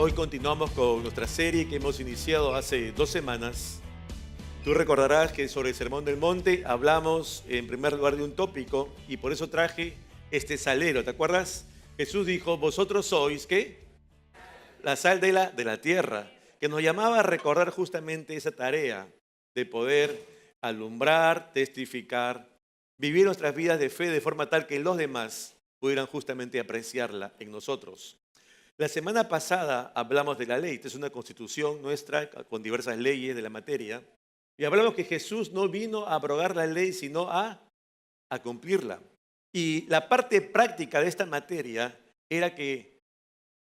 Hoy continuamos con nuestra serie que hemos iniciado hace 2 semanas. Tú recordarás que sobre el Sermón del Monte hablamos en primer lugar de un tópico y por eso traje este salero. ¿Te acuerdas? Jesús dijo, vosotros sois, ¿qué? La sal de la tierra, que nos llamaba a recordar justamente esa tarea de poder alumbrar, testificar, vivir nuestras vidas de fe de forma tal que los demás pudieran justamente apreciarla en nosotros. La semana pasada hablamos de la ley. Esta es una constitución nuestra con diversas leyes de la materia. Y hablamos que Jesús no vino a abrogar la ley, sino a cumplirla. Y la parte práctica de esta materia era que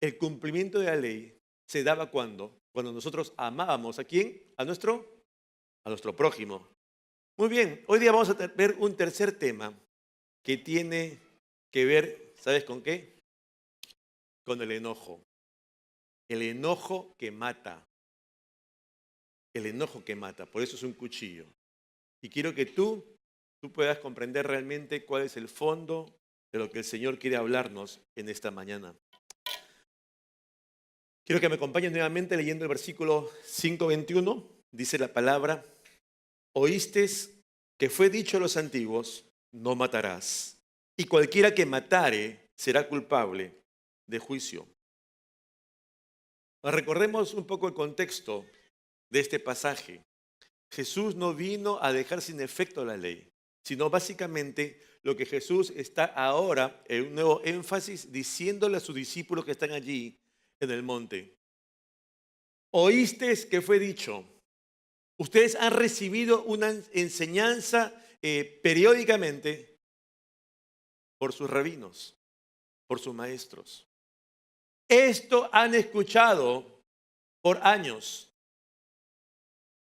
el cumplimiento de la ley se daba cuando nosotros amábamos ¿a quién? A nuestro prójimo. Muy bien, hoy día vamos a ver un tercer tema que tiene que ver, ¿sabes con qué? Con el enojo. El enojo que mata. El enojo que mata. Por eso es un cuchillo. Y quiero que tú puedas comprender realmente cuál es el fondo de lo que el Señor quiere hablarnos en esta mañana. Quiero que me acompañes nuevamente leyendo el versículo 5:21. Dice la palabra, oísteis que fue dicho a los antiguos, no matarás. Y cualquiera que matare será culpable de juicio. Recordemos un poco el contexto de este pasaje. Jesús no vino a dejar sin efecto la ley, sino básicamente lo que Jesús está ahora en un nuevo énfasis diciéndole a sus discípulos que están allí en el monte. Oísteis que fue dicho. Ustedes han recibido una enseñanza periódicamente por sus rabinos, por sus maestros. Esto han escuchado por años.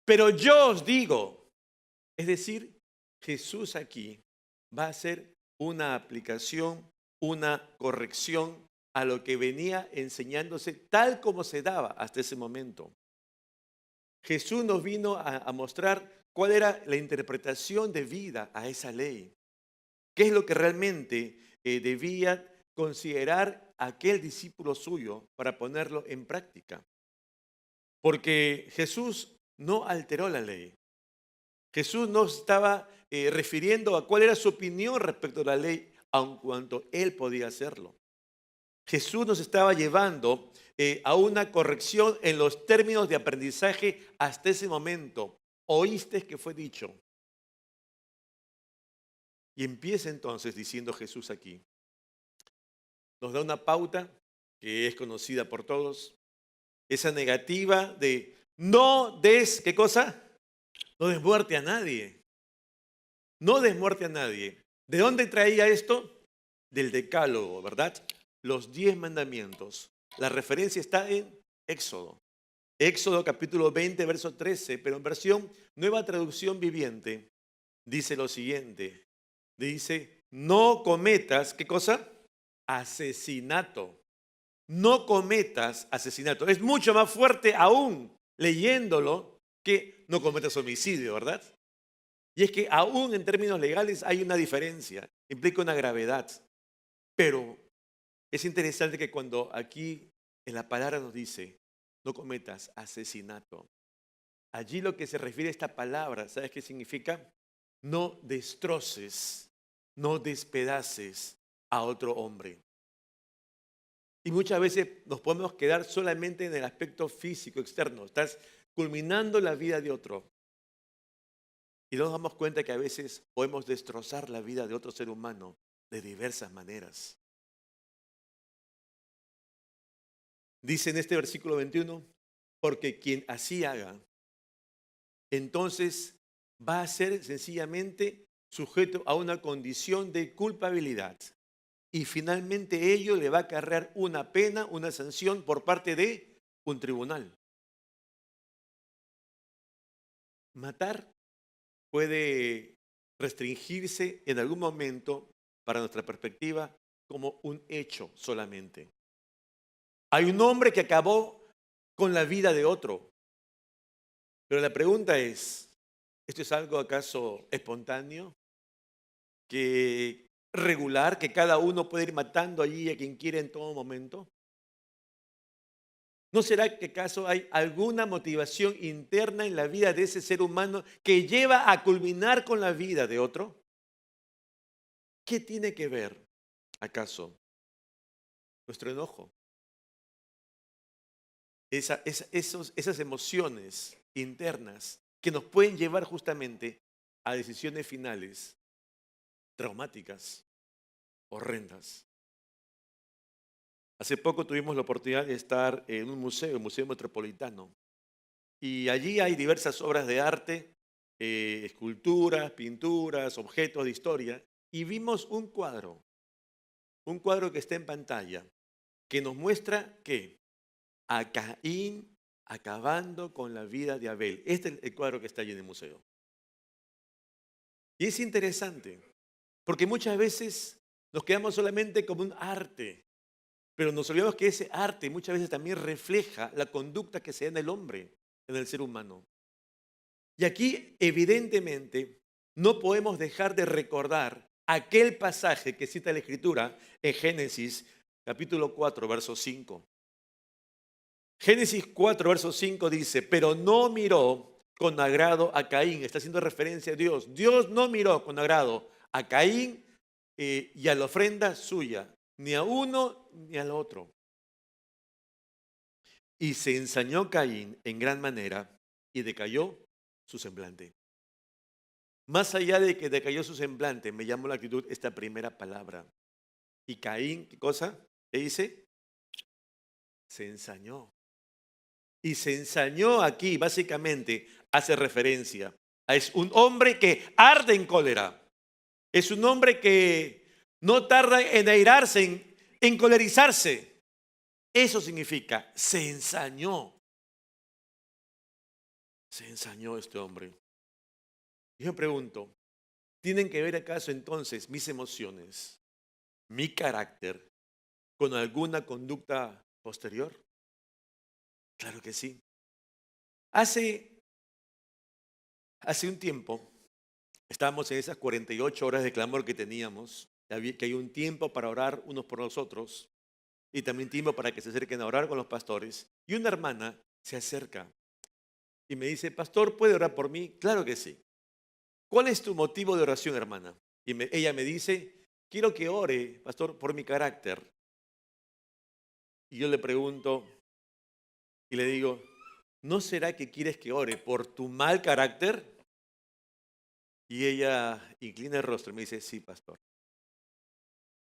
Pero yo os digo, es decir, Jesús aquí va a hacer una aplicación, una corrección a lo que venía enseñándose tal como se daba hasta ese momento. Jesús nos vino a mostrar cuál era la interpretación de vida a esa ley. ¿Qué es lo que realmente debía considerar aquel discípulo suyo para ponerlo en práctica? Porque Jesús no alteró la ley. Jesús no estaba refiriendo a cuál era su opinión respecto a la ley, aun cuando él podía hacerlo. Jesús nos estaba llevando a una corrección en los términos de aprendizaje hasta ese momento. Oíste que fue dicho. Y empieza entonces diciendo Jesús aquí. Nos da una pauta que es conocida por todos. Esa negativa de no des, ¿qué cosa? No des muerte a nadie. No des muerte a nadie. ¿De dónde traía esto? Del Decálogo, ¿verdad? Los 10 mandamientos. La referencia está en Éxodo. Éxodo capítulo 20, verso 13, pero en versión Nueva Traducción Viviente, dice lo siguiente. Dice, no cometas, ¿qué cosa? Asesinato. No cometas asesinato. Es mucho más fuerte aún leyéndolo que no cometas homicidio, ¿verdad? Y es que aún en términos legales hay una diferencia, implica una gravedad. Pero es interesante que cuando aquí en la palabra nos dice, no cometas asesinato, allí lo que se refiere a esta palabra, ¿sabes qué significa? No destroces, no despedaces a otro hombre. Y muchas veces nos podemos quedar solamente en el aspecto físico externo. Estás culminando la vida de otro. Y nos damos cuenta que a veces podemos destrozar la vida de otro ser humano de diversas maneras. Dice en este versículo 21, porque quien así haga, entonces va a ser sencillamente sujeto a una condición de culpabilidad. Y finalmente ello le va a acarrear una pena, una sanción por parte de un tribunal. Matar puede restringirse en algún momento, para nuestra perspectiva, como un hecho solamente. Hay un hombre que acabó con la vida de otro. Pero la pregunta es, ¿esto es algo acaso espontáneo? ¿Que regular, que cada uno puede ir matando allí a quien quiere en todo momento? ¿No será que acaso hay alguna motivación interna en la vida de ese ser humano que lleva a culminar con la vida de otro? ¿Qué tiene que ver, acaso, nuestro enojo? Esas emociones internas que nos pueden llevar justamente a decisiones finales traumáticas, horrendas. Hace poco tuvimos la oportunidad de estar en un museo, el Museo Metropolitano, y allí hay diversas obras de arte, esculturas, pinturas, objetos de historia, y vimos un cuadro que está en pantalla, que nos muestra que a Caín acabando con la vida de Abel. Este es el cuadro que está allí en el museo. Y es interesante, porque muchas veces nos quedamos solamente como un arte, pero nos olvidamos que ese arte muchas veces también refleja la conducta que se da en el hombre, en el ser humano. Y aquí, evidentemente, no podemos dejar de recordar aquel pasaje que cita la Escritura en Génesis capítulo 4, verso 5. Génesis 4, verso 5 dice, pero no miró con agrado a Caín. Está haciendo referencia a Dios. Dios no miró con agrado a Caín y a la ofrenda suya, ni a uno ni al otro. Y se ensañó Caín en gran manera y decayó su semblante. Más allá de que decayó su semblante, me llamó la actitud esta primera palabra. Y Caín, ¿qué cosa? ¿Qué dice? Se ensañó. Y se ensañó aquí, básicamente, hace referencia. Es un hombre que arde en cólera. Es un hombre que no tarda en airarse, en encolerizarse. Eso significa, se ensañó. Se ensañó este hombre. Yo me pregunto, ¿tienen que ver acaso entonces mis emociones, mi carácter, con alguna conducta posterior? Claro que sí. Hace un tiempo estábamos en esas 48 horas de clamor que teníamos, que hay un tiempo para orar unos por los otros y también tiempo para que se acerquen a orar con los pastores. Y una hermana se acerca y me dice, pastor, ¿puede orar por mí? Claro que sí. ¿Cuál es tu motivo de oración, hermana? Y ella me dice, quiero que ore, pastor, por mi carácter. Y yo le pregunto y le digo, ¿no será que quieres que ore por tu mal carácter? Y ella inclina el rostro y me dice, sí, pastor.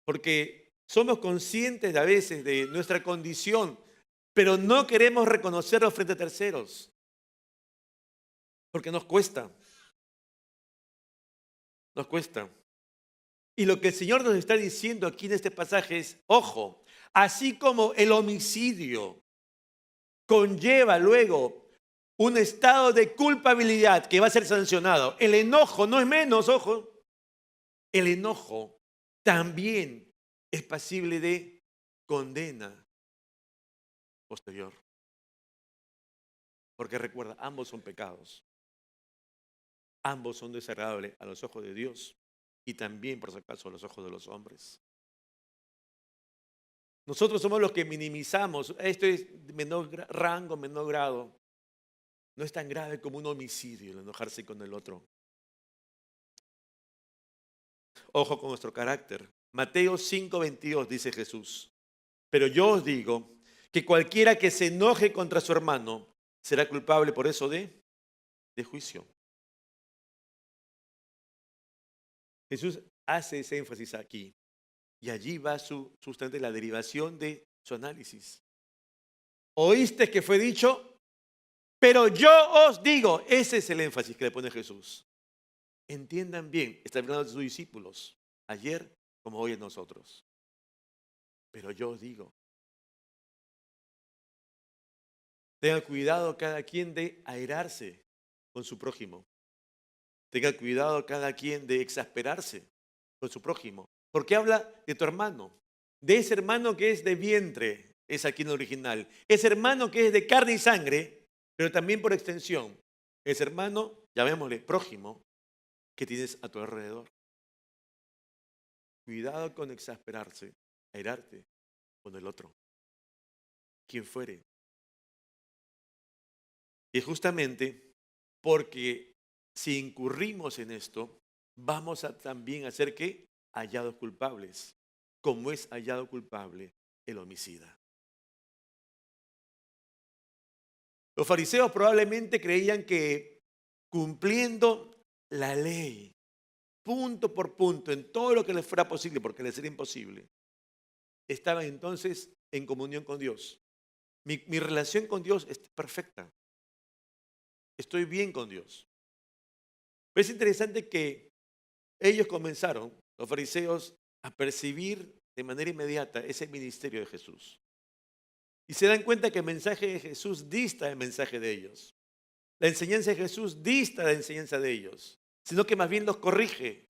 Porque somos conscientes a veces de nuestra condición, pero no queremos reconocerlo frente a terceros, porque nos cuesta, nos cuesta. Y lo que el Señor nos está diciendo aquí en este pasaje es, ojo, así como el homicidio conlleva luego un estado de culpabilidad que va a ser sancionado, el enojo no es menos, ojo, el enojo también es pasible de condena posterior. Porque recuerda, ambos son pecados. Ambos son desagradables a los ojos de Dios y también, por si acaso, a los ojos de los hombres. Nosotros somos los que minimizamos. Esto es menor rango, menor grado. No es tan grave como un homicidio el enojarse con el otro. Ojo con nuestro carácter. Mateo 5:22 dice Jesús. Pero yo os digo que cualquiera que se enoje contra su hermano será culpable por eso de juicio. Jesús hace ese énfasis aquí. Y allí va justamente la derivación de su análisis. Oíste que fue dicho, pero yo os digo. Ese es el énfasis que le pone Jesús. Entiendan bien, está hablando de sus discípulos, ayer como hoy en nosotros. Pero yo os digo. Tenga cuidado cada quien de airarse con su prójimo. Tenga cuidado cada quien de exasperarse con su prójimo. Porque habla de tu hermano, de ese hermano que es de vientre, es aquí en el original. Ese hermano que es de carne y sangre, pero también por extensión. Ese hermano, llamémosle prójimo, que tienes a tu alrededor. Cuidado con exasperarse, airarte con el otro. Quien fuere. Y justamente porque si incurrimos en esto, vamos a también a ser que hallados culpables, como es hallado culpable el homicida. Los fariseos probablemente creían que cumpliendo la ley, punto por punto, en todo lo que les fuera posible, porque les era imposible, estaban entonces en comunión con Dios. Mi relación con Dios es perfecta. Estoy bien con Dios. Pero es interesante que ellos comenzaron, los fariseos, a percibir de manera inmediata ese ministerio de Jesús. Y se dan cuenta que el mensaje de Jesús dista del mensaje de ellos. La enseñanza de Jesús dista de la enseñanza de ellos, sino que más bien los corrige.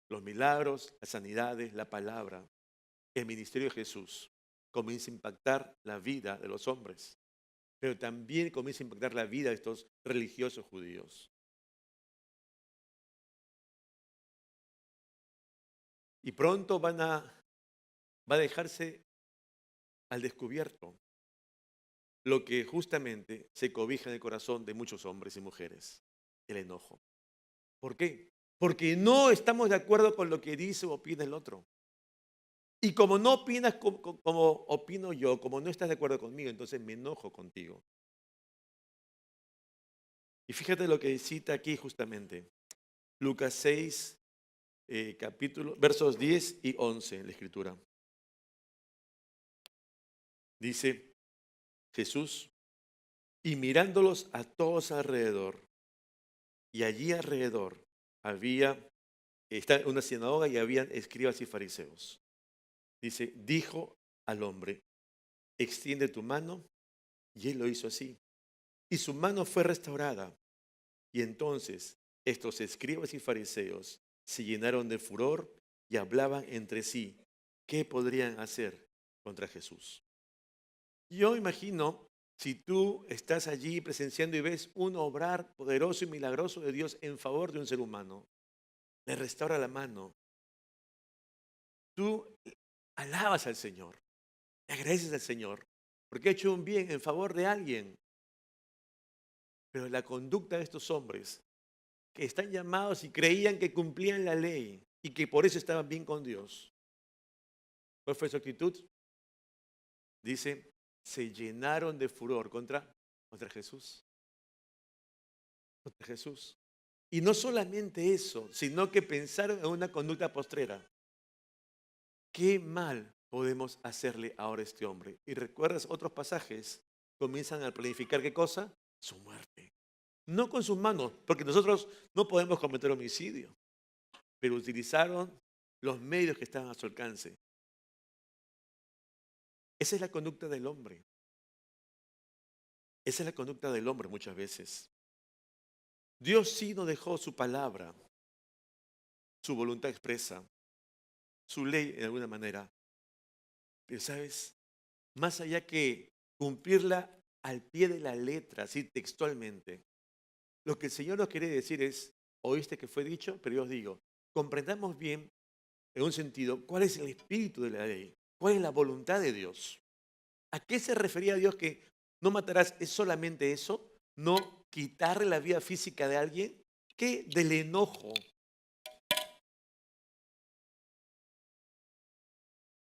Los milagros, las sanidades, la palabra, el ministerio de Jesús comienza a impactar la vida de los hombres, pero también comienza a impactar la vida de estos religiosos judíos. Y pronto va a dejarse al descubierto lo que justamente se cobija en el corazón de muchos hombres y mujeres, el enojo. ¿Por qué? Porque no estamos de acuerdo con lo que dice o opina el otro. Y como no opinas como opino yo, como no estás de acuerdo conmigo, entonces me enojo contigo. Y fíjate lo que cita aquí justamente. Lucas 6, versos 10 y 11 en la Escritura. Dice Jesús, y mirándolos a todos alrededor, y allí alrededor había, está una sinagoga y habían escribas y fariseos. Dice, dijo al hombre, extiende tu mano, y él lo hizo así. Y su mano fue restaurada. Y entonces estos escribas y fariseos se llenaron de furor y hablaban entre sí qué podrían hacer contra Jesús. Yo imagino, si tú estás allí presenciando y ves un obrar poderoso y milagroso de Dios en favor de un ser humano, le restaura la mano, tú alabas al Señor, le agradeces al Señor, porque ha hecho un bien en favor de alguien. Pero la conducta de estos hombres que están llamados y creían que cumplían la ley y que por eso estaban bien con Dios. ¿Cuál fue su actitud? Dice, se llenaron de furor contra Jesús. Contra Jesús. Y no solamente eso, sino que pensaron en una conducta postrera. ¿Qué mal podemos hacerle ahora a este hombre? Y recuerdas otros pasajes, comienzan a planificar ¿qué cosa? Su muerte. No con sus manos, porque nosotros no podemos cometer homicidio, pero utilizaron los medios que estaban a su alcance. Esa es la conducta del hombre. Esa es la conducta del hombre muchas veces. Dios sí nos dejó su palabra, su voluntad expresa, su ley de alguna manera. Pero sabes, más allá que cumplirla al pie de la letra, así textualmente, lo que el Señor nos quiere decir es, oíste que fue dicho, pero yo os digo, comprendamos bien, en un sentido, cuál es el espíritu de la ley, cuál es la voluntad de Dios. ¿A qué se refería Dios que no matarás? ¿Es solamente eso? ¿No quitarle la vida física de alguien? ¿Qué del enojo?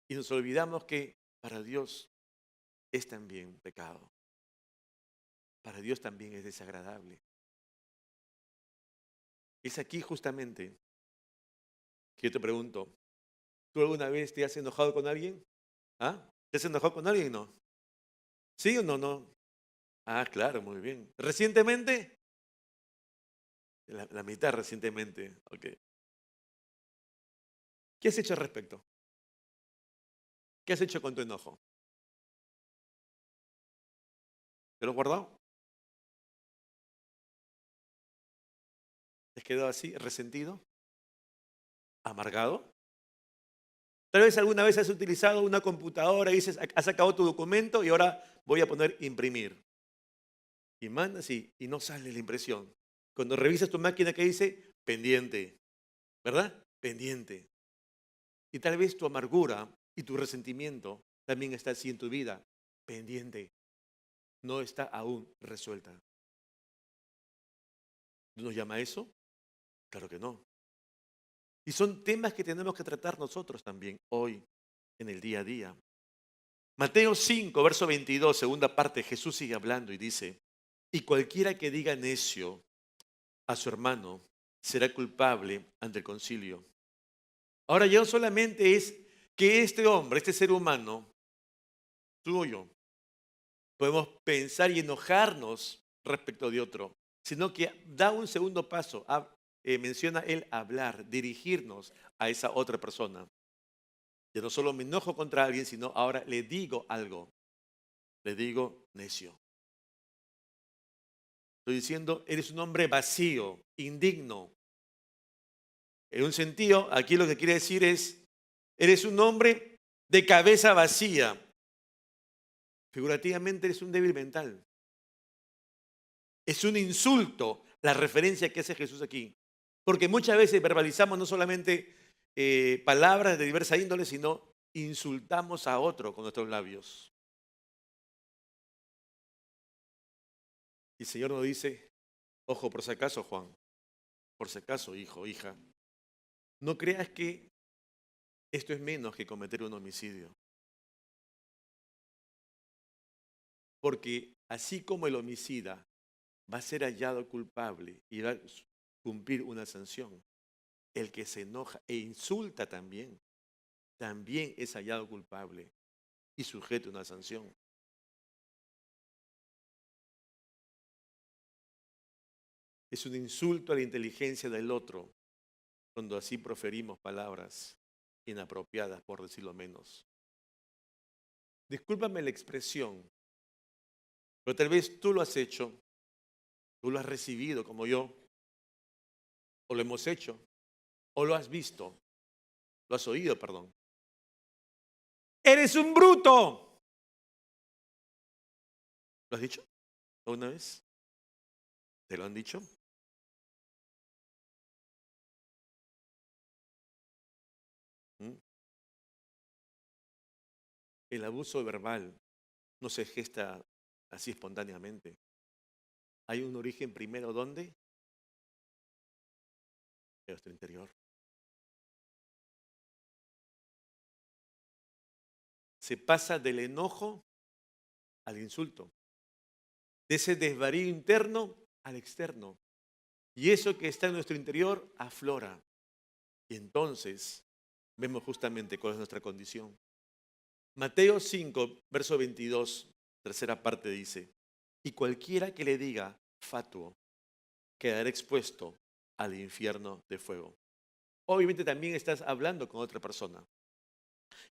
Y nos olvidamos que para Dios es también pecado. Para Dios también es desagradable. Es aquí justamente que yo te pregunto, ¿tú alguna vez te has enojado con alguien? ¿Ah? ¿Te has enojado con alguien? No. ¿Sí o no? No. Ah, claro, muy bien. ¿Recientemente? La mitad recientemente. Ok. ¿Qué has hecho al respecto? ¿Qué has hecho con tu enojo? ¿Te lo has guardado? ¿Te has quedado así, resentido? ¿Amargado? Tal vez alguna vez has utilizado una computadora y dices, has sacado tu documento y ahora voy a poner imprimir. Y mandas y no sale la impresión. Cuando revisas tu máquina que dice pendiente, ¿verdad? Pendiente. Y tal vez tu amargura y tu resentimiento también está así en tu vida, pendiente. no está aún resuelta. ¿Nos llama eso? Claro que no. Y son temas que tenemos que tratar nosotros también hoy, en el día a día. Mateo 5, verso 22, segunda parte, Jesús sigue hablando y dice, y cualquiera que diga necio a su hermano será culpable ante el concilio. Ahora ya no solamente es que este hombre, este ser humano, tú o yo, podemos pensar y enojarnos respecto de otro, sino que da un segundo paso, menciona el hablar, dirigirnos a esa otra persona. Yo no solo me enojo contra alguien, sino ahora le digo algo, le digo necio. Estoy diciendo, eres un hombre vacío, indigno. En un sentido, aquí lo que quiere decir es, eres un hombre de cabeza vacía. Figurativamente eres un débil mental. Es un insulto la referencia que hace Jesús aquí. Porque muchas veces verbalizamos no solamente palabras de diversa índole, sino insultamos a otro con nuestros labios. Y el Señor nos dice, ojo, por si acaso, Juan, por si acaso, hijo, hija, no creas que esto es menos que cometer un homicidio. Porque así como el homicida va a ser hallado culpable y va a cumplir una sanción, el que se enoja e insulta también es hallado culpable y sujeto a una sanción. Es un insulto a la inteligencia del otro cuando así proferimos palabras inapropiadas, por decirlo menos. Discúlpame la expresión, pero tal vez tú lo has hecho, tú lo has recibido como yo, o lo hemos hecho, o lo has visto, lo has oído, perdón. ¡Eres un bruto! ¿Lo has dicho alguna vez? ¿Te lo han dicho? ¿Mm? El abuso verbal no se gesta así espontáneamente. Hay un origen primero, ¿dónde? En nuestro interior. Se pasa del enojo al insulto, de ese desvarío interno al externo. Y eso que está en nuestro interior aflora. Y entonces vemos justamente cuál es nuestra condición. Mateo 5, verso 22, tercera parte dice, y cualquiera que le diga fatuo quedará expuesto al infierno de fuego. Obviamente también estás hablando con otra persona.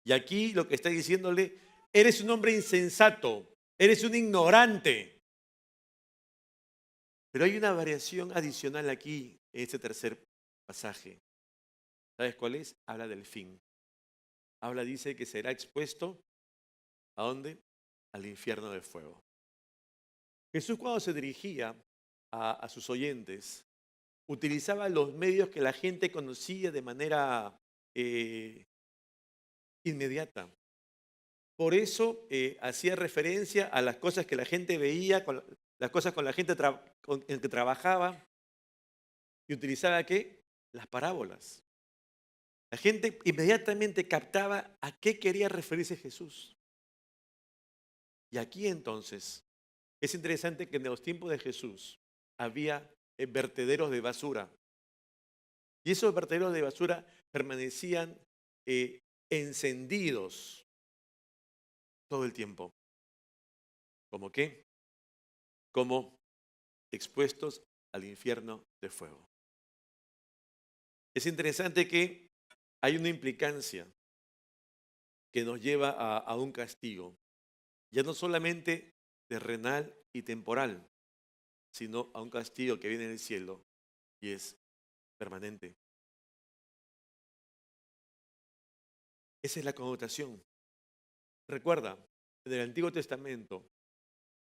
Y aquí lo que está diciéndole, eres un hombre insensato, eres un ignorante. Pero hay una variación adicional aquí en este tercer pasaje. ¿Sabes cuál es? Habla del fin. Dice que será expuesto, ¿a dónde? Al infierno de fuego. Jesús cuando se dirigía a sus oyentes, utilizaba los medios que la gente conocía de manera inmediata. Por eso hacía referencia a las cosas que la gente veía, las cosas con la gente en que trabajaba, y utilizaba ¿qué? Las parábolas. La gente inmediatamente captaba a qué quería referirse Jesús. Y aquí entonces es interesante que en los tiempos de Jesús había vertederos de basura. Y esos vertederos de basura permanecían encendidos todo el tiempo. ¿Cómo qué? Como expuestos al infierno de fuego. Es interesante que hay una implicancia que nos lleva a un castigo, ya no solamente terrenal y temporal, sino a un castigo que viene del cielo y es permanente. Esa es la connotación. Recuerda, en el Antiguo Testamento,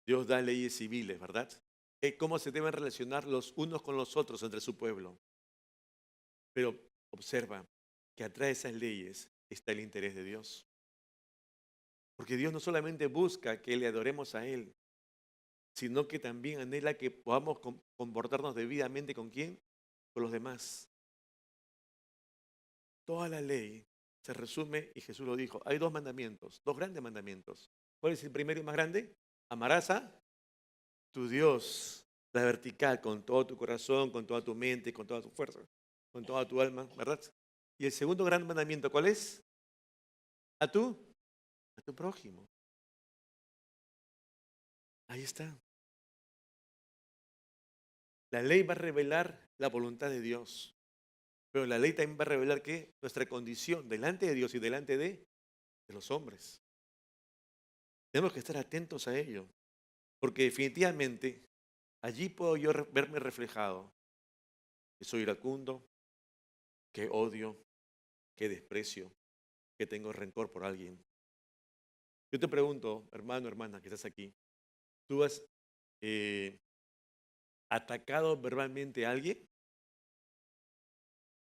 Dios da leyes civiles, ¿verdad? Cómo se deben relacionar los unos con los otros entre su pueblo. Pero observa que atrás de esas leyes está el interés de Dios. Porque Dios no solamente busca que le adoremos a Él, sino que también anhela que podamos comportarnos debidamente ¿con quién? Con los demás. Toda la ley se resume, y Jesús lo dijo, hay dos mandamientos, dos grandes mandamientos. ¿Cuál es el primero y más grande? Amarás a tu Dios, la vertical, con todo tu corazón, con toda tu mente, con toda tu fuerza, con toda tu alma, ¿verdad? Y el segundo gran mandamiento, ¿cuál es? A tu prójimo. Ahí está. La ley va a revelar la voluntad de Dios, pero la ley también va a revelar que nuestra condición delante de Dios y delante de los hombres. Tenemos que estar atentos a ello, porque definitivamente allí puedo yo verme reflejado, que soy iracundo, que odio, que desprecio, que tengo rencor por alguien. Yo te pregunto, hermano, hermana, que estás aquí, ¿tú has eh, atacado verbalmente a alguien?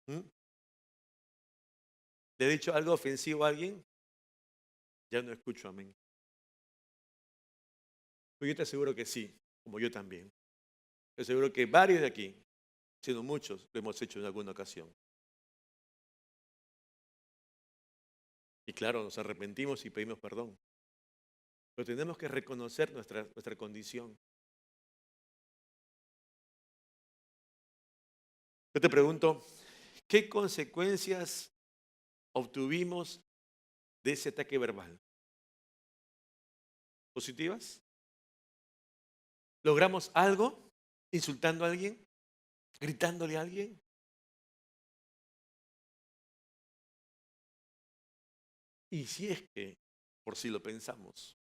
¿Mm? ¿Le he dicho algo ofensivo a alguien? Ya no escucho amén. Pues yo te aseguro que sí, como yo también. Te aseguro que varios de aquí, siendo muchos, lo hemos hecho en alguna ocasión. Y claro, nos arrepentimos y pedimos perdón. Pero tenemos que reconocer nuestra condición. Yo te pregunto, ¿qué consecuencias obtuvimos de ese ataque verbal? ¿Positivas? ¿Logramos algo insultando a alguien? ¿Gritándole a alguien? Y si es que, por si lo pensamos,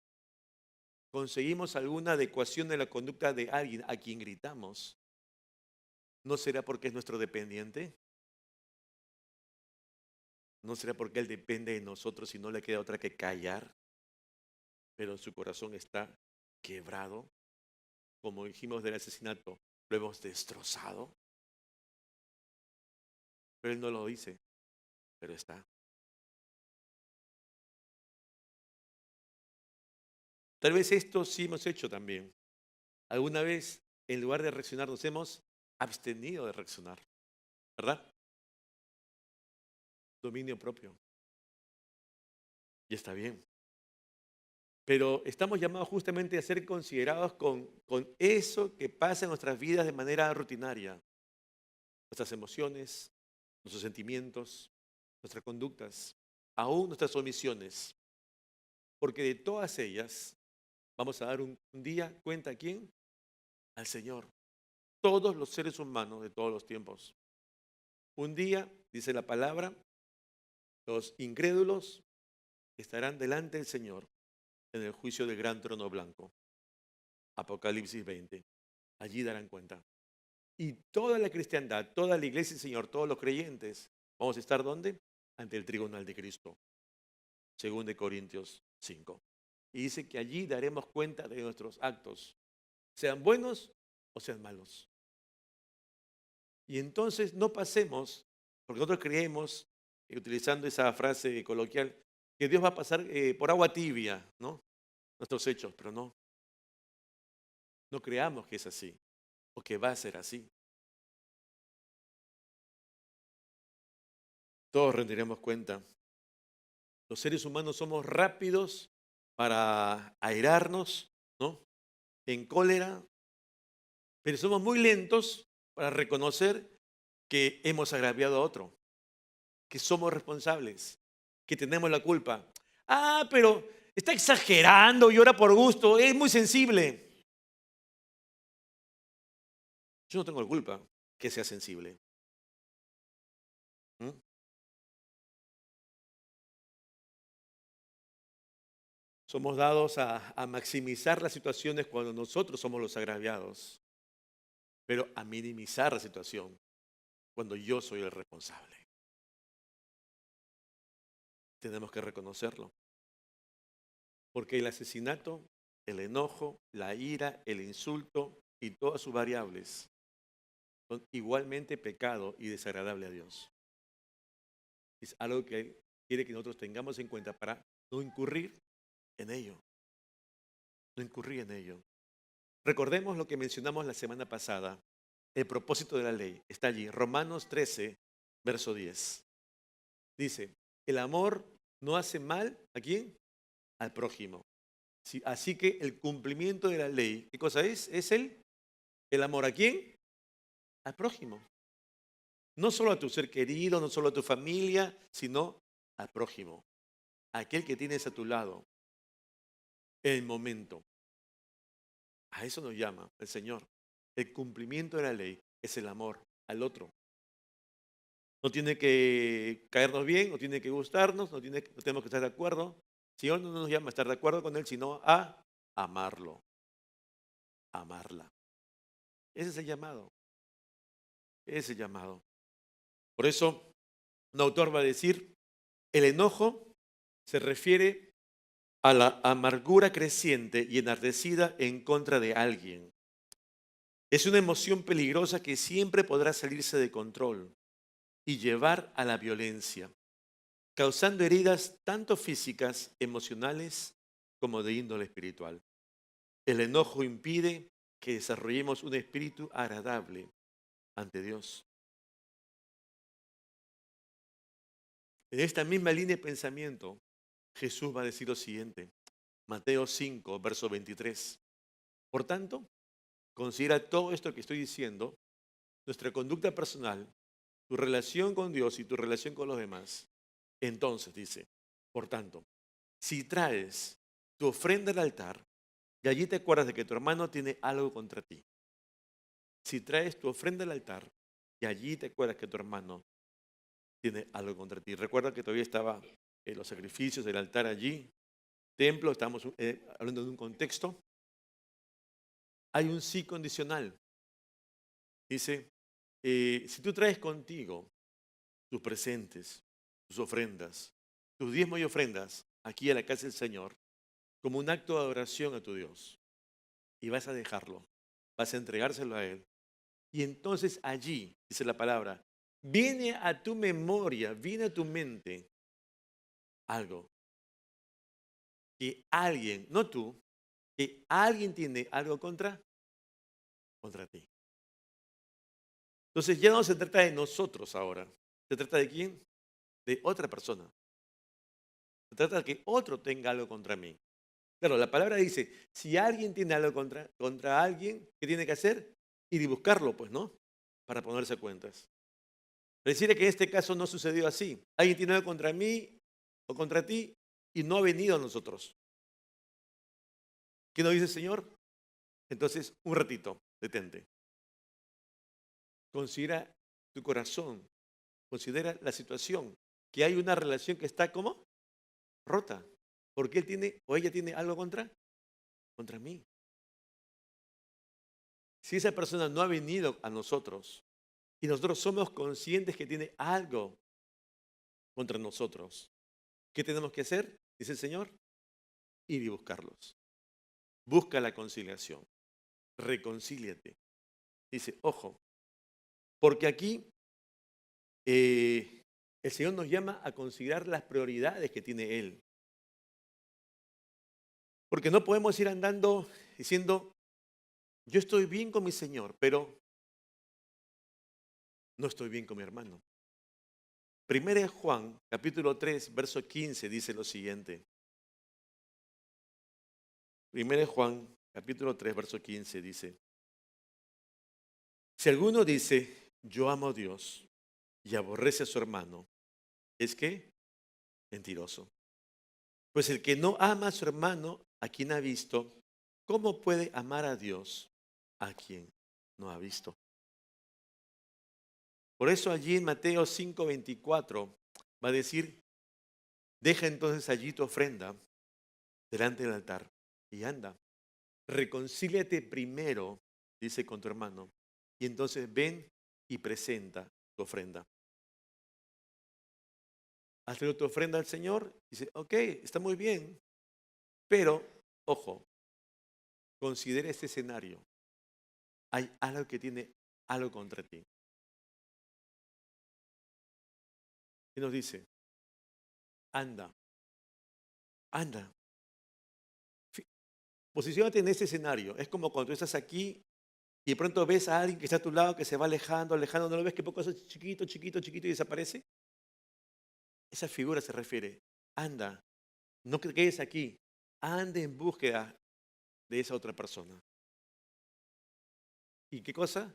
conseguimos alguna adecuación de la conducta de alguien a quien gritamos, ¿no será porque es nuestro dependiente? ¿No será porque él depende de nosotros y no le queda otra que callar? Pero su corazón está quebrado. Como dijimos del asesinato, lo hemos destrozado. Pero él no lo dice, pero está. Tal vez esto sí hemos hecho también. Alguna vez, en lugar de reaccionar, nos hemos abstenido de reaccionar, ¿verdad? Dominio propio. Y está bien. Pero estamos llamados justamente a ser considerados con eso que pasa en nuestras vidas de manera rutinaria. Nuestras emociones, nuestros sentimientos, nuestras conductas, aún nuestras omisiones. Porque de todas ellas vamos a dar un día cuenta a quién? Al Señor. Todos los seres humanos de todos los tiempos. Un día, dice la palabra, los incrédulos estarán delante del Señor en el juicio del gran trono blanco. Apocalipsis 20. Allí darán cuenta. Y toda la cristiandad, toda la iglesia del Señor, todos los creyentes, vamos a estar ¿dónde? Ante el tribunal de Cristo. Según de Corintios 5. Y dice que allí daremos cuenta de nuestros actos, sean buenos o sean malos. Y entonces no pasemos, porque nosotros creemos, utilizando esa frase coloquial, que Dios va a pasar por agua tibia, ¿no? Nuestros hechos, pero no. No creamos que es así, o que va a ser así. Todos rendiremos cuenta. Los seres humanos somos rápidos para airarnos, ¿no? En cólera, pero somos muy lentos para reconocer que hemos agraviado a otro, que somos responsables, que tenemos la culpa. Ah, pero está exagerando, llora por gusto, es muy sensible. Yo no tengo la culpa que sea sensible. ¿Mm? Somos dados a maximizar las situaciones cuando nosotros somos los agraviados, pero a minimizar la situación cuando yo soy el responsable. Tenemos que reconocerlo. Porque el asesinato, el enojo, la ira, el insulto y todas sus variables son igualmente pecado y desagradable a Dios. Es algo que Él quiere que nosotros tengamos en cuenta para no incurrir en ello. No incurrir en ello. Recordemos lo que mencionamos la semana pasada. El propósito de la ley está allí. Romanos 13, verso 10. Dice, el amor no hace mal, ¿a quién? Al prójimo. Sí, así que el cumplimiento de la ley, ¿qué cosa es? Es el amor ¿a quién? Al prójimo. No solo a tu ser querido, no solo a tu familia, sino al prójimo. Aquel que tienes a tu lado, en el momento. A eso nos llama el Señor. El cumplimiento de la ley es el amor al otro. No tiene que caernos bien, no tiene que gustarnos, no tenemos que estar de acuerdo. El Señor no nos llama a estar de acuerdo con Él, sino a amarlo, amarla. Ese es el llamado, ese es el llamado. Por eso, un autor va a decir, el enojo se refiere a la amargura creciente y enardecida en contra de alguien. Es una emoción peligrosa que siempre podrá salirse de control y llevar a la violencia, causando heridas tanto físicas, emocionales, como de índole espiritual. El enojo impide que desarrollemos un espíritu agradable ante Dios. En esta misma línea de pensamiento, Jesús va a decir lo siguiente, Mateo 5, verso 23. Por tanto, considera todo esto que estoy diciendo, nuestra conducta personal, tu relación con Dios y tu relación con los demás. Entonces, dice, por tanto, si traes tu ofrenda al altar y allí te acuerdas de que tu hermano tiene algo contra ti, si traes tu ofrenda al altar y allí te acuerdas que tu hermano tiene algo contra ti, recuerda que todavía estaba los sacrificios del altar allí, templo, estamos hablando de un contexto, hay un sí condicional. Dice, si tú traes contigo tus presentes, tus ofrendas, tus diezmos y ofrendas aquí a la casa del Señor, como un acto de adoración a tu Dios, y vas a dejarlo, vas a entregárselo a Él, y entonces allí, dice la palabra, viene a tu memoria, viene a tu mente algo, que alguien, no tú, que alguien tiene algo contra ti. Entonces ya no se trata de nosotros ahora, se trata de quién, de otra persona. Se trata de que otro tenga algo contra mí. Claro, la palabra dice, si alguien tiene algo contra alguien, ¿qué tiene que hacer? Ir y buscarlo, pues, ¿no? Para ponerse cuentas. Decir que en este caso no sucedió así. Alguien tiene algo contra mí o contra ti y no ha venido a nosotros. ¿Qué nos dice el Señor? Entonces, un ratito, detente. Considera tu corazón, considera la situación, que hay una relación que está como rota, porque él tiene o ella tiene algo contra mí. Si esa persona no ha venido a nosotros y nosotros somos conscientes que tiene algo contra nosotros, ¿qué tenemos que hacer? Dice el Señor, ir y buscarlos. Busca la conciliación, reconcíliate. Dice, ojo, porque aquí el Señor nos llama a considerar las prioridades que tiene Él. Porque no podemos ir andando diciendo, yo estoy bien con mi Señor, pero no estoy bien con mi hermano. Primera de Juan, capítulo 3, verso 15, dice lo siguiente. Primera de Juan, capítulo 3, verso 15, dice, si alguno dice, yo amo a Dios y aborrece a su hermano, ¿es que? Mentiroso. Pues el que no ama a su hermano, a quien ha visto, ¿cómo puede amar a Dios a quien no ha visto? Por eso allí en Mateo 5:24 va a decir, deja entonces allí tu ofrenda delante del altar y anda. Reconcíliate primero, dice, con tu hermano, y entonces ven y presenta tu ofrenda. Has traído tu ofrenda al Señor, dice, ok, está muy bien, pero, ojo, considera este escenario. Hay algo que tiene algo contra ti. Y nos dice, anda, anda. Posiciónate en ese escenario. Es como cuando tú estás aquí y de pronto ves a alguien que está a tu lado que se va alejando, alejando, ¿no lo ves que poco hace chiquito, chiquito, chiquito y desaparece? Esa figura se refiere, anda, no te quedes aquí, ande en búsqueda de esa otra persona. ¿Y qué cosa?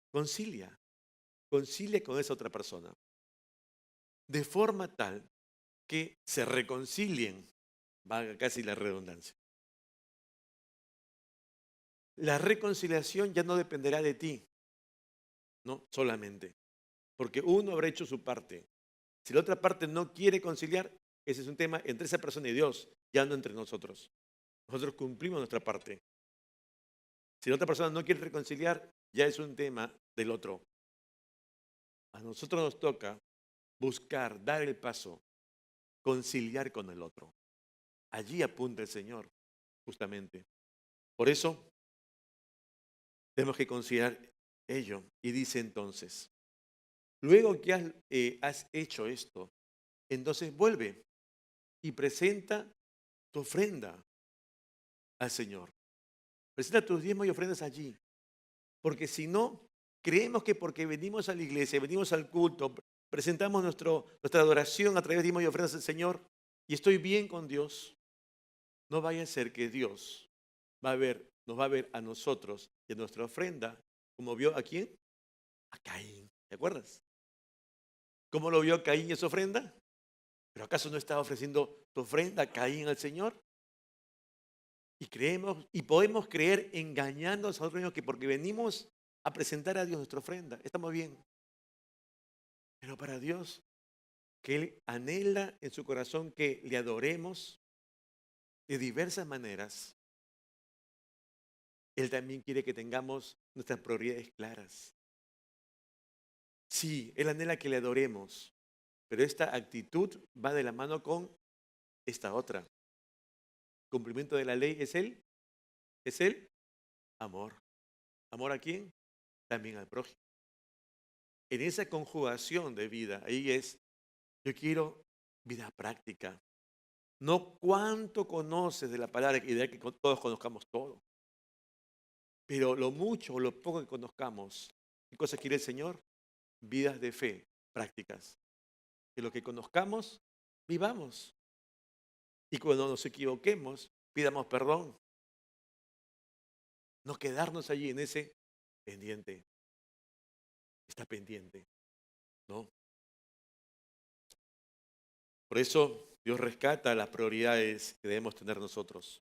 Concilia, concilia con esa otra persona, de forma tal que se reconcilien, valga casi la redundancia. La reconciliación ya no dependerá de ti, no solamente, porque uno habrá hecho su parte. Si la otra parte no quiere conciliar, ese es un tema entre esa persona y Dios, ya no entre nosotros. Nosotros cumplimos nuestra parte. Si la otra persona no quiere reconciliar, ya es un tema del otro. A nosotros nos toca buscar, dar el paso, conciliar con el otro. Allí apunta el Señor, justamente. Por eso tenemos que considerar ello. Y dice entonces, luego que has hecho esto, entonces vuelve y presenta tu ofrenda al Señor. Presenta tus diezmos y ofrendas allí. Porque si no, creemos que porque venimos a la iglesia, venimos al culto, presentamos nuestra adoración a través de diezmos y ofrendas al Señor y estoy bien con Dios, no vaya a ser que Dios nos va a ver a nosotros y a nuestra ofrenda, como vio a quién, a Caín. ¿Te acuerdas? ¿Cómo lo vio Caín y su ofrenda? ¿Pero acaso no estaba ofreciendo tu ofrenda a Caín al Señor? Y creemos y podemos creer engañándonos a nosotros mismos que porque venimos a presentar a Dios nuestra ofrenda, estamos bien. Pero para Dios, que Él anhela en su corazón que le adoremos de diversas maneras, Él también quiere que tengamos nuestras prioridades claras. Sí, Él anhela que le adoremos, pero esta actitud va de la mano con esta otra. Cumplimiento de la ley es el amor. ¿Amor a quién? También al prójimo. En esa conjugación de vida, ahí es, yo quiero vida práctica. No cuánto conoces de la palabra, idea que todos conozcamos todo. Pero lo mucho o lo poco que conozcamos, ¿qué cosa quiere el Señor? Vidas de fe prácticas. Que lo que conozcamos, vivamos. Y cuando nos equivoquemos, pidamos perdón. No quedarnos allí en ese pendiente. Está pendiente, ¿no? Por eso Dios rescata las prioridades que debemos tener nosotros.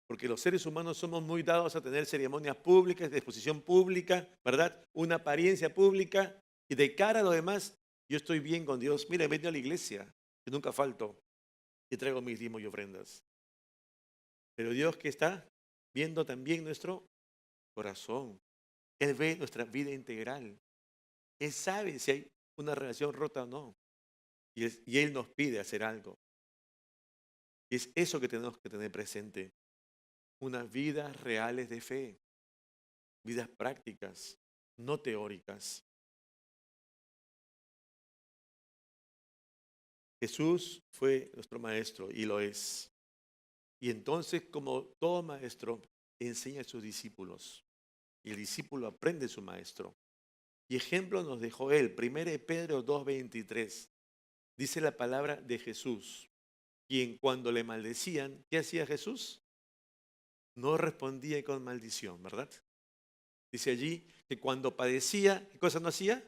Porque los seres humanos somos muy dados a tener ceremonias públicas, de exposición pública, ¿verdad? Una apariencia pública y de cara a lo demás, yo estoy bien con Dios. Mira, he venido a la iglesia, yo nunca falto y traigo mis diezmos y ofrendas. Pero Dios que está viendo también nuestro corazón. Él ve nuestra vida integral. Él sabe si hay una relación rota o no. Y Él nos pide hacer algo. Y es eso que tenemos que tener presente. Unas vidas reales de fe. Vidas prácticas, no teóricas. Jesús fue nuestro maestro y lo es. Y entonces, como todo maestro, enseña a sus discípulos. Y el discípulo aprende de su maestro. Y ejemplo nos dejó él. 1 Pedro 2:23. Dice la palabra de Jesús. Quien cuando le maldecían, ¿qué hacía Jesús? No respondía con maldición, ¿verdad? Dice allí que cuando padecía, ¿qué cosa no hacía?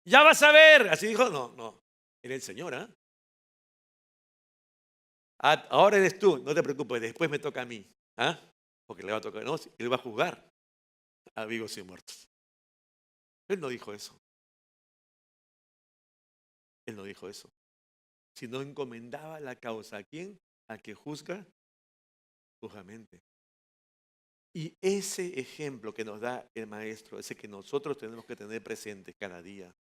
Ya vas a ver. Así dijo, no, no. Era el Señor, ¿ah? Ahora eres tú, no te preocupes, después me toca a mí. ¿Ah? Porque le va a tocar, no, él va a juzgar a vivos y muertos. Él no dijo eso. Él no dijo eso. Sino encomendaba la causa. ¿A quién? Al que juzga justamente. Y ese ejemplo que nos da el maestro, ese que nosotros tenemos que tener presente cada día.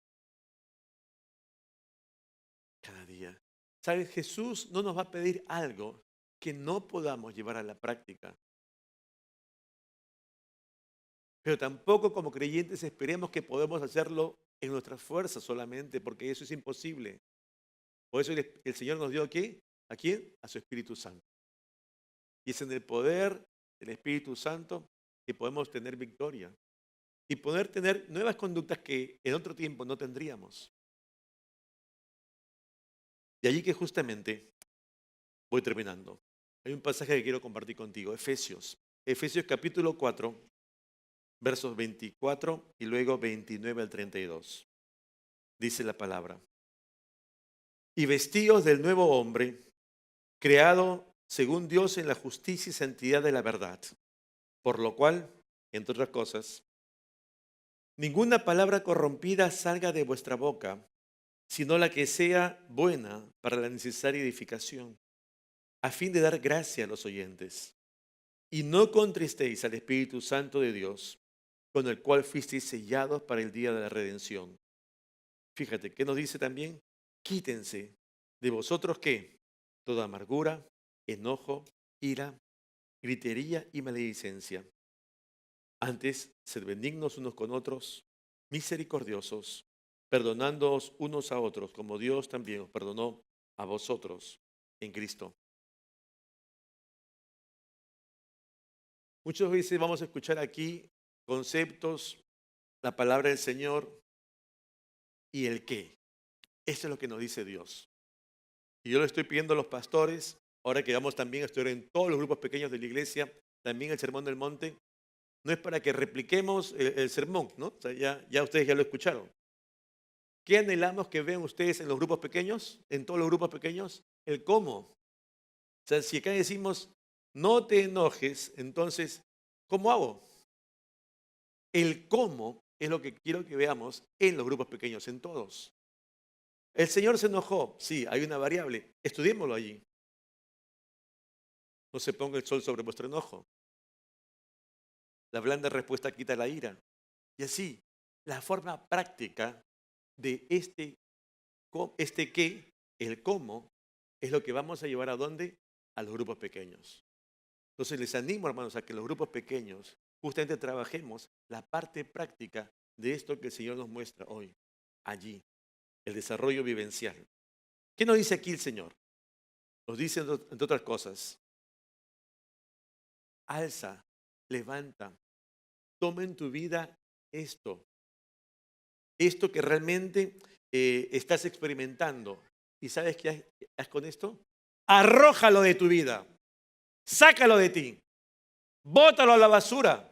Cada día. ¿Sabes? Jesús no nos va a pedir algo que no podamos llevar a la práctica. Pero tampoco como creyentes esperemos que podemos hacerlo en nuestras fuerzas solamente, porque eso es imposible. Por eso el Señor nos dio aquí, ¿a quién? A su Espíritu Santo. Y es en el poder del Espíritu Santo que podemos tener victoria y poder tener nuevas conductas que en otro tiempo no tendríamos. Y allí que justamente voy terminando. Hay un pasaje que quiero compartir contigo, Efesios. Efesios capítulo 4, versos 24 y luego 29 al 32. Dice la palabra. Y vestidos del nuevo hombre, creado según Dios en la justicia y santidad de la verdad. Por lo cual, entre otras cosas, ninguna palabra corrompida salga de vuestra boca, sino la que sea buena para la necesaria edificación, a fin de dar gracia a los oyentes. Y no contristéis al Espíritu Santo de Dios, con el cual fuisteis sellados para el día de la redención. Fíjate, ¿qué nos dice también? Quítense de vosotros, ¿qué? Toda amargura, enojo, ira, gritería y maledicencia. Antes, sed benignos unos con otros, misericordiosos, perdonándoos unos a otros, como Dios también os perdonó a vosotros en Cristo. Muchas veces vamos a escuchar aquí conceptos, la palabra del Señor y el qué. Eso es lo que nos dice Dios. Y yo le estoy pidiendo a los pastores, ahora que vamos también a estudiar en todos los grupos pequeños de la iglesia, también el Sermón del Monte, no es para que repliquemos el sermón, ¿no? O sea, ya ustedes ya lo escucharon. ¿Qué anhelamos que vean ustedes en los grupos pequeños, en todos los grupos pequeños? El cómo. O sea, si acá decimos, no te enojes, entonces, ¿cómo hago? El cómo es lo que quiero que veamos en los grupos pequeños, en todos. El Señor se enojó, sí, hay una variable, estudiémoslo allí. No se ponga el sol sobre vuestro enojo. La blanda respuesta quita la ira. Y así, la forma práctica de este qué, el cómo, es lo que vamos a llevar a dónde? A los grupos pequeños. Entonces les animo, hermanos, a que en los grupos pequeños justamente trabajemos la parte práctica de esto que el Señor nos muestra hoy, allí, el desarrollo vivencial. ¿Qué nos dice aquí el Señor? Nos dice, entre otras cosas, alza, levanta, toma en tu vida esto que realmente estás experimentando. ¿Y sabes qué haz con esto? Arrójalo de tu vida, sácalo de ti, bótalo a la basura.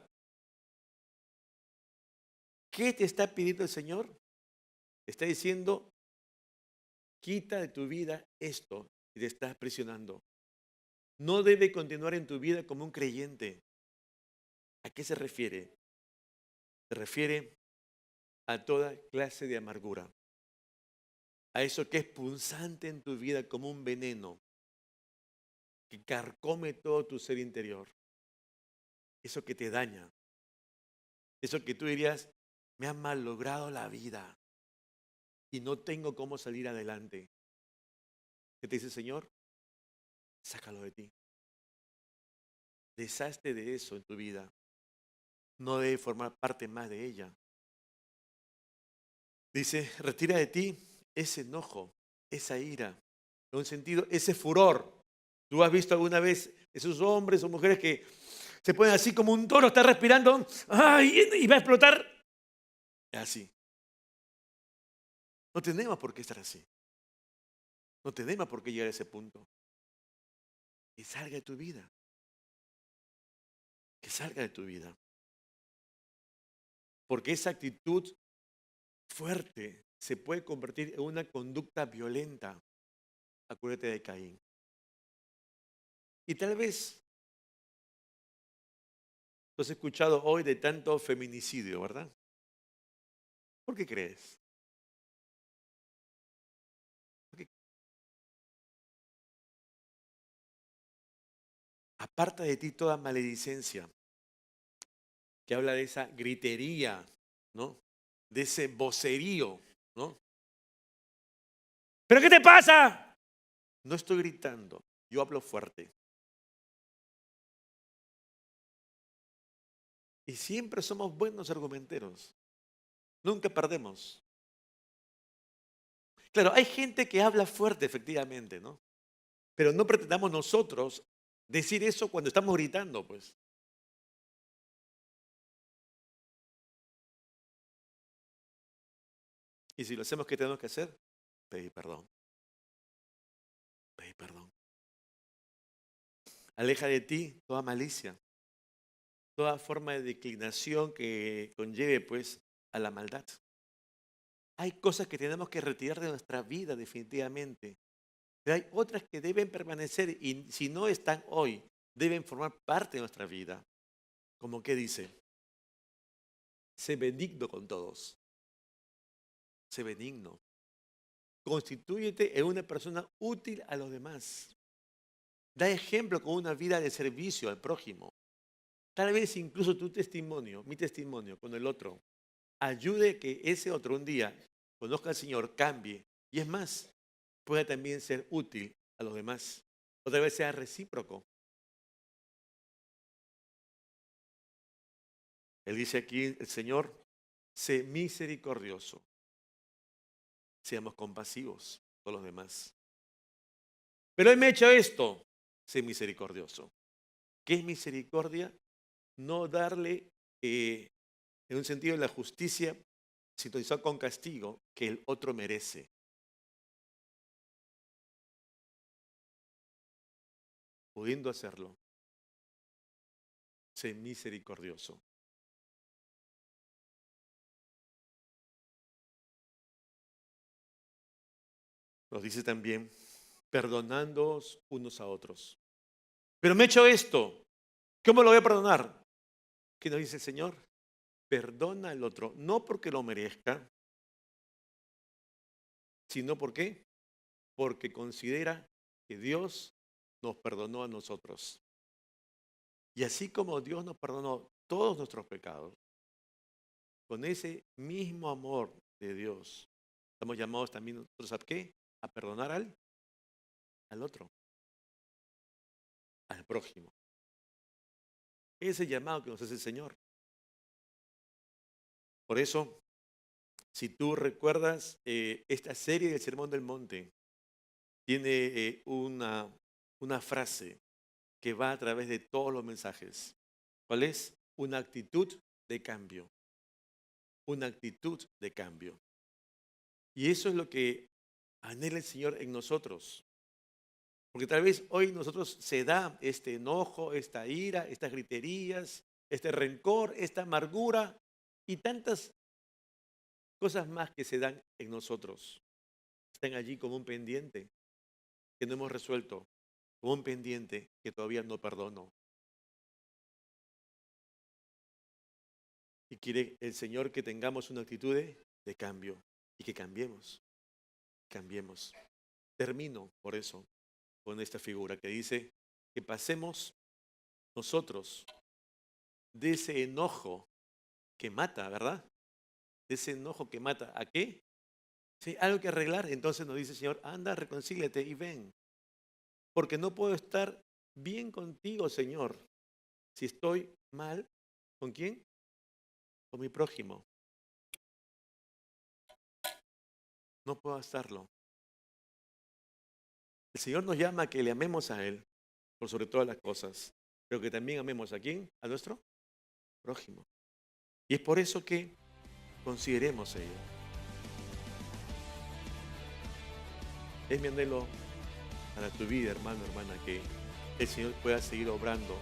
¿Qué te está pidiendo el Señor? Está diciendo, quita de tu vida esto que te está presionando. No debe continuar en tu vida como un creyente. ¿A qué se refiere? Se refiere a toda clase de amargura, a eso que es punzante en tu vida como un veneno, que carcome todo tu ser interior, eso que te daña, eso que tú dirías, me ha malogrado la vida y no tengo cómo salir adelante. ¿Qué te dice el Señor? Sácalo de ti. Deshazte de eso en tu vida. No debe formar parte más de ella. Dice, retira de ti ese enojo, esa ira, en un sentido, ese furor. ¿Tú has visto alguna vez esos hombres o mujeres que se ponen así como un toro, está respirando, ¡ay! Y va a explotar? Así. No tenemos por qué estar así. No tenemos por qué llegar a ese punto. Que salga de tu vida. Que salga de tu vida. Porque esa actitud fuerte se puede convertir en una conducta violenta. Acuérdate de Caín. Y tal vez tú has escuchado hoy de tanto feminicidio, ¿verdad? ¿Por qué crees? Porque aparta de ti toda maledicencia que habla de esa gritería, ¿no? De ese vocerío, ¿no? ¿Pero qué te pasa? No estoy gritando, yo hablo fuerte. Y siempre somos buenos argumenteros. Nunca perdemos. Claro, hay gente que habla fuerte, efectivamente, ¿no? Pero no pretendamos nosotros decir eso cuando estamos gritando, pues. Y si lo hacemos, ¿qué tenemos que hacer? Pedir perdón. Pedir perdón. Aleja de ti toda malicia, toda forma de declinación que conlleve, pues, a la maldad. Hay cosas que tenemos que retirar de nuestra vida definitivamente, pero hay otras que deben permanecer y si no están hoy, deben formar parte de nuestra vida. Como que dice, sé benigno con todos, sé benigno. Constitúyete en una persona útil a los demás. Da ejemplo con una vida de servicio al prójimo. Tal vez incluso tu testimonio, mi testimonio con el otro, ayude que ese otro un día conozca al Señor, cambie y es más, pueda también ser útil a los demás. Otra vez sea recíproco. Él dice aquí, el Señor, sé misericordioso. Seamos compasivos con los demás. Pero Él me ha hecho esto, sé misericordioso. ¿Qué es misericordia? No darle, en un sentido de la justicia, sintonizado con castigo, que el otro merece. Pudiendo hacerlo, sé misericordioso. Nos dice también, perdonándoos unos a otros. Pero me he hecho esto, ¿cómo lo voy a perdonar? ¿Qué nos dice el Señor? Perdona al otro, no porque lo merezca, sino porque considera que Dios nos perdonó a nosotros. Y así como Dios nos perdonó todos nuestros pecados, con ese mismo amor de Dios, estamos llamados también nosotros ¿a qué? A perdonar al otro, al prójimo. Ese llamado que nos hace el Señor. Por eso, si tú recuerdas, esta serie del Sermón del Monte tiene una frase que va a través de todos los mensajes. ¿Cuál es? Una actitud de cambio. Una actitud de cambio. Y eso es lo que anhela el Señor en nosotros. Porque tal vez hoy nosotros se da este enojo, esta ira, estas griterías, este rencor, esta amargura y tantas cosas más que se dan en nosotros. Están allí como un pendiente que no hemos resuelto, como un pendiente que todavía no perdono. Y quiere el Señor que tengamos una actitud de cambio y que cambiemos. Cambiemos. Termino por eso con esta figura que dice que pasemos nosotros de ese enojo que mata, ¿verdad? De ese enojo que mata. ¿A qué? Sí, algo que arreglar. Entonces nos dice el Señor, anda, reconcíliate y ven. Porque no puedo estar bien contigo, Señor, si estoy mal. ¿Con quién? Con mi prójimo. No puedo estarlo. El Señor nos llama a que le amemos a Él, por sobre todas las cosas, pero que también amemos ¿a quién? A nuestro prójimo. Y es por eso que consideremos ello. Es mi anhelo para tu vida, hermano, hermana, que el Señor pueda seguir obrando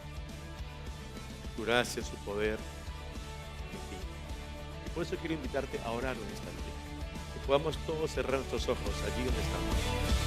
su gracia, su poder en ti. Y por eso quiero invitarte a orar en esta noche. Que podamos todos cerrar nuestros ojos allí donde estamos.